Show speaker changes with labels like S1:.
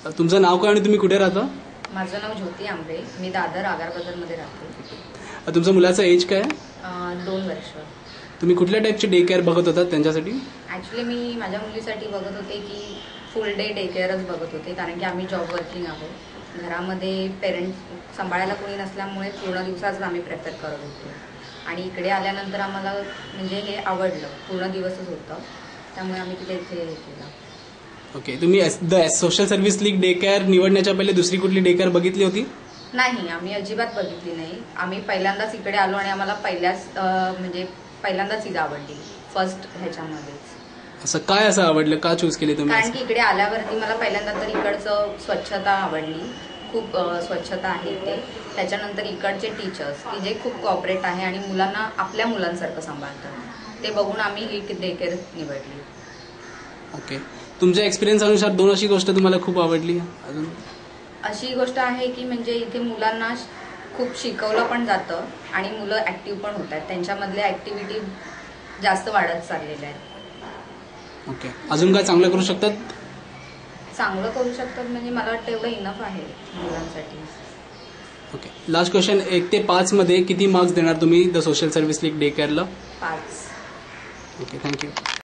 S1: तुमचं नाव काय आणि तुम्ही कुठे राहता?
S2: माझं नाव ज्योती आंबे, मी दादर आगार बाजारमध्ये राहते.
S1: तुमच्या मुलाचं एज काय?
S2: 2 वर्ष.
S1: तुम्ही कुठल्या टाईपचे डे केअर बघत होता त्यांच्यासाठी?
S2: ॲक्च्युली मी माझ्या मुलीसाठी बघत होते की फुल डे केअरच बघत होते, कारण की आम्ही जॉब वर्किंग आहोत. घरामध्ये पेरेंट्स सांभाळायला कोणी नसल्यामुळे पूर्ण दिवसाच आम्ही प्रेफर करत होतो. आणि इकडे आल्यानंतर आम्हाला म्हणजे हे आवडलं, पूर्ण दिवसच होतं, त्यामुळे आम्ही तिथे इथे हे केलं.
S1: ओके, तुम्ही social service league day care निवडण्याच्या पहिले दुसरी कुठली डे केअर बघितली होती?
S2: नाही, आम्ही अजिबात बघितली नाही. आम्ही पहिल्यांदाच इकडे आलो आणि आम्हाला पहिल्यांदाच ही आवडली, फर्स्ट ह्याच्यामध्येच.
S1: असं काय असं आवडलं, का चूज केली तुम्ही?
S2: कारण की इकडे आल्यावरती मला पहिल्यांदा तर इकडचं स्वच्छता आवडली, खूप स्वच्छता आहे ते. त्याच्यानंतर इकडचे टीचर्स की जे खूप कॉपरेट आहे आणि मुलांना आपल्या मुलांसारखं सांभाळतात, ते बघून आम्ही ही डे केअर निवडली.
S1: ओके, तुमच्या एक्सपिरियन्स अनुसार 2 अशी गोष्ट तुम्हाला खूप आवडली अजून?
S2: अशी गोष्ट आहे की म्हणजे इथे मुलांना खूप शिकवलं पण जातं आणि मुलं ॲक्टिव्ह पण होत आहेत, त्यांच्यामधल्या ॲक्टिव्हिटी जास्त वाढत चाललेल्या आहेत.
S1: ओके, अजून काय चांगलं करू शकतात?
S2: चांगलं करू शकतात म्हणजे मला वाटतं एवढं इनफ आहे मुलांसाठी.
S1: ओके, लास्ट क्वेश्चन, 1 ते 5 मध्ये किती मार्क्स देणार तुम्ही the social service league day केअरला?
S2: 5.
S1: Okay, thank you.